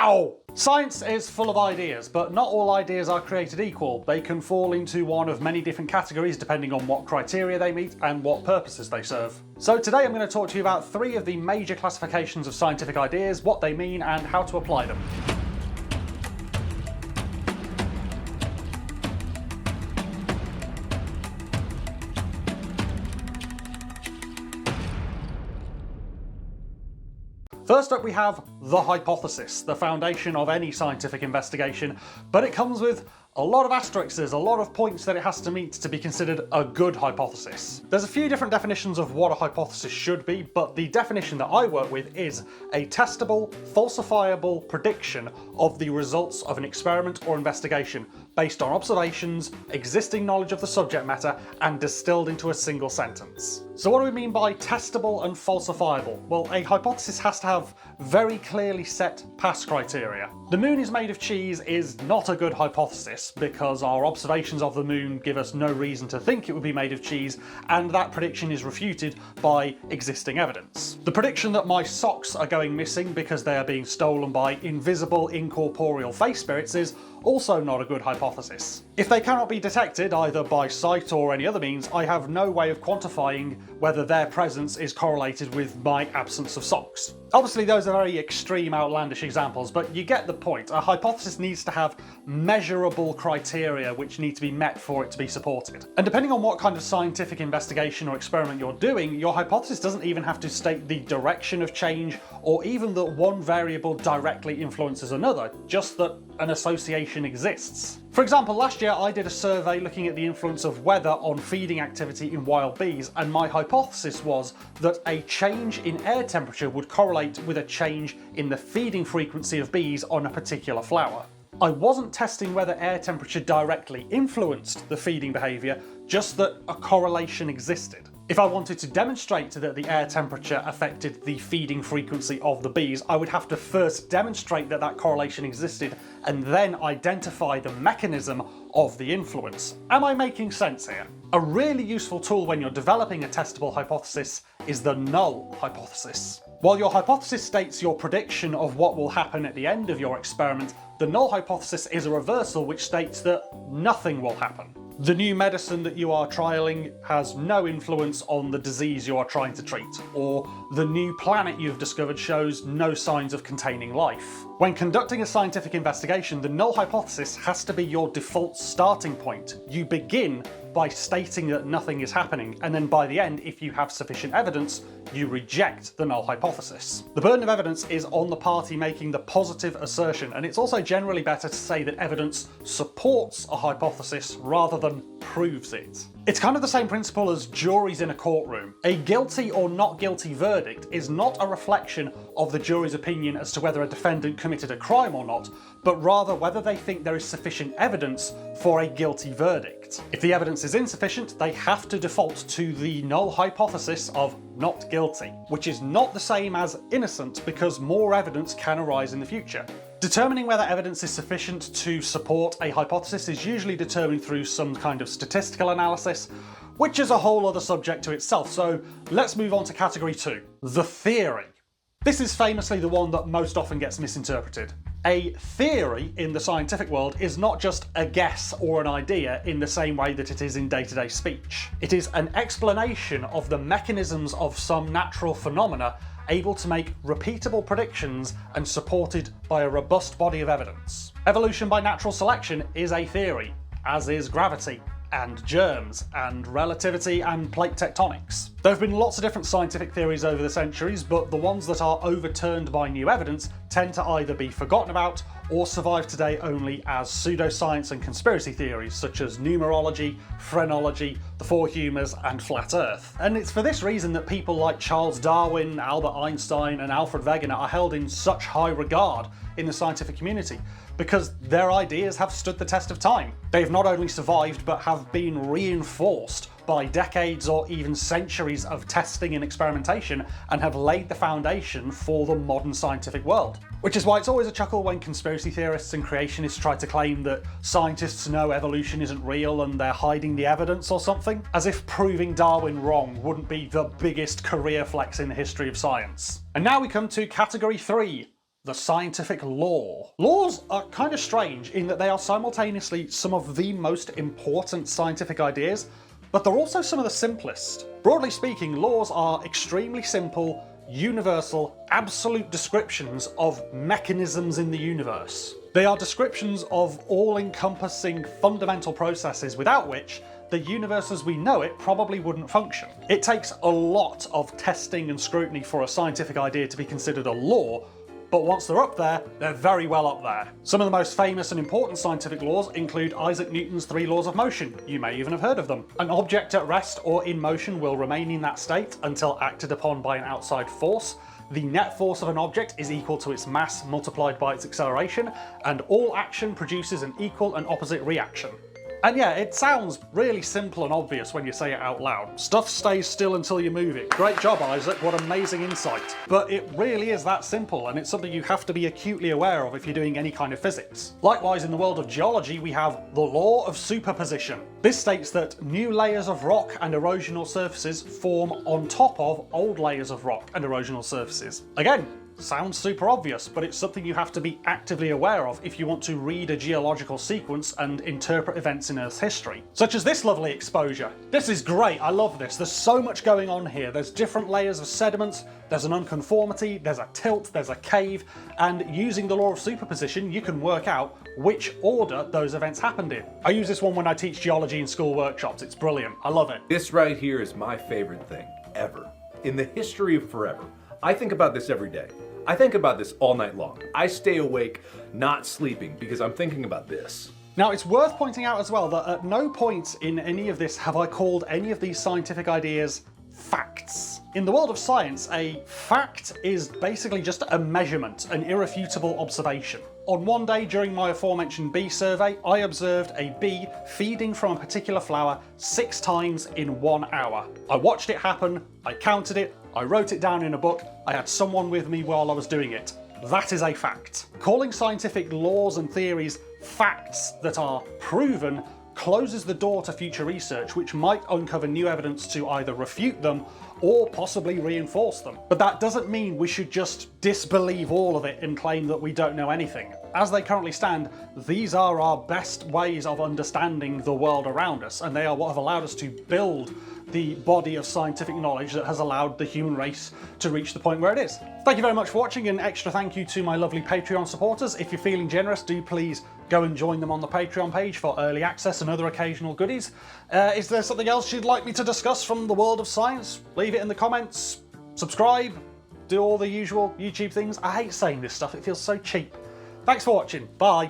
Ow! Science is full of ideas, but not all ideas are created equal. They can fall into one of many different categories depending on what criteria they meet and what purposes they serve. So today I'm going to talk to you about 3 of the major classifications of scientific ideas, what they mean and how to apply them. First up we have the hypothesis, the foundation of any scientific investigation, but it comes with a lot of asterisks, a lot of points that it has to meet to be considered a good hypothesis. There's a few different definitions of what a hypothesis should be, but the definition that I work with is a testable, falsifiable prediction of the results of an experiment or investigation based on observations, existing knowledge of the subject matter, and distilled into a single sentence. So what do we mean by testable and falsifiable? Well, a hypothesis has to have very clearly set pass criteria. The moon is made of cheese is not a good hypothesis because our observations of the moon give us no reason to think it would be made of cheese, and that prediction is refuted by existing evidence. The prediction that my socks are going missing because they are being stolen by invisible incorporeal face spirits is also not a good hypothesis. If they cannot be detected either by sight or any other means, I have no way of quantifying whether their presence is correlated with my absence of socks. Obviously those are very extreme, outlandish examples, but you get the point. A hypothesis needs to have measurable criteria which need to be met for it to be supported. And depending on what kind of scientific investigation or experiment you're doing, your hypothesis doesn't even have to state the direction of change or even that one variable directly influences another, just that an association exists. For example, last year I did a survey looking at the influence of weather on feeding activity in wild bees, and my hypothesis was that a change in air temperature would correlate with a change in the feeding frequency of bees on a particular flower. I wasn't testing whether air temperature directly influenced the feeding behaviour, just that a correlation existed. If I wanted to demonstrate that the air temperature affected the feeding frequency of the bees, I would have to first demonstrate that that correlation existed and then identify the mechanism of the influence. Am I making sense here? A really useful tool when you're developing a testable hypothesis is the Null-Hypothesis. While your hypothesis states your prediction of what will happen at the end of your experiment, the Null-Hypothesis is a reversal which states that nothing will happen. The new medicine that you are trialling has no influence on the disease you are trying to treat, or the new planet you've discovered shows no signs of containing life. When conducting a scientific investigation, the null hypothesis has to be your default starting point. You begin by stating that nothing is happening, and then by the end, if you have sufficient evidence, you reject the null hypothesis. The burden of evidence is on the party making the positive assertion, and it's also generally better to say that evidence supports a hypothesis rather than proves it. It's kind of the same principle as juries in a courtroom. A guilty or not guilty verdict is not a reflection of the jury's opinion as to whether a defendant committed a crime or not, but rather whether they think there is sufficient evidence for a guilty verdict. If the evidence is insufficient, they have to default to the null hypothesis of not guilty, which is not the same as innocent because more evidence can arise in the future. Determining whether evidence is sufficient to support a hypothesis is usually determined through some kind of statistical analysis, which is a whole other subject to itself, so let's move on to category 2, the theory. This is famously the one that most often gets misinterpreted. A theory in the scientific world is not just a guess or an idea in the same way that it is in day-to-day speech. It is an explanation of the mechanisms of some natural phenomena able to make repeatable predictions and supported by a robust body of evidence. Evolution by natural selection is a theory, as is gravity, and germs, and relativity, and plate tectonics. There have been lots of different scientific theories over the centuries, but the ones that are overturned by new evidence tend to either be forgotten about or survive today only as pseudoscience and conspiracy theories such as numerology, phrenology, the four humours, and flat earth. And it's for this reason that people like Charles Darwin, Albert Einstein, and Alfred Wegener are held in such high regard in the scientific community, because their ideas have stood the test of time. They've not only survived, but have been reinforced by decades or even centuries of testing and experimentation, and have laid the foundation for the modern scientific world. Which is why it's always a chuckle when conspiracy theorists and creationists try to claim that scientists know evolution isn't real and they're hiding the evidence or something, as if proving Darwin wrong wouldn't be the biggest career flex in the history of science. And now we come to category 3, the scientific law. Laws are kind of strange in that they are simultaneously some of the most important scientific ideas, but they're also some of the simplest. Broadly speaking, laws are extremely simple, universal, absolute descriptions of mechanisms in the universe. They are descriptions of all-encompassing fundamental processes without which the universe as we know it probably wouldn't function. It takes a lot of testing and scrutiny for a scientific idea to be considered a law, but once they're up there, they're very well up there. Some of the most famous and important scientific laws include Isaac Newton's 3 laws of motion. You may even have heard of them. An object at rest or in motion will remain in that state until acted upon by an outside force. The net force of an object is equal to its mass multiplied by its acceleration, and all action produces an equal and opposite reaction. And yeah, it sounds really simple and obvious when you say it out loud. Stuff stays still until you move it. Great job, Isaac, what amazing insight. But it really is that simple, and it's something you have to be acutely aware of if you're doing any kind of physics. Likewise, in the world of geology, we have the law of superposition. This states that new layers of rock and erosional surfaces form on top of old layers of rock and erosional surfaces. Again, sounds super obvious, but it's something you have to be actively aware of if you want to read a geological sequence and interpret events in Earth's history. Such as this lovely exposure. This is great, I love this. There's so much going on here. There's different layers of sediments, there's an unconformity, there's a tilt, there's a cave, and using the law of superposition, you can work out which order those events happened in. I use this one when I teach geology in school workshops. It's brilliant. I love it. This right here is my favorite thing ever. In the history of forever. I think about this every day. I think about this all night long. I stay awake, not sleeping, because I'm thinking about this. Now, it's worth pointing out as well that at no point in any of this have I called any of these scientific ideas facts. In the world of science, a fact is basically just a measurement, an irrefutable observation. On one day during my aforementioned bee survey, I observed a bee feeding from a particular flower 6 times in 1 hour. I watched it happen, I counted it, I wrote it down in a book, I had someone with me while I was doing it. That is a fact. Calling scientific laws and theories facts that are proven closes the door to future research, which might uncover new evidence to either refute them or possibly reinforce them. But that doesn't mean we should just disbelieve all of it and claim that we don't know anything. As they currently stand, these are our best ways of understanding the world around us, and they are what have allowed us to build the body of scientific knowledge that has allowed the human race to reach the point where it is. Thank you very much for watching, and extra thank you to my lovely Patreon supporters. If you're feeling generous, do please go and join them on the Patreon page for early access and other occasional goodies. Is there something else you'd like me to discuss from the world of science? Leave it in the comments, subscribe, do all the usual YouTube things. I hate saying this stuff, it feels so cheap. Thanks for watching, bye.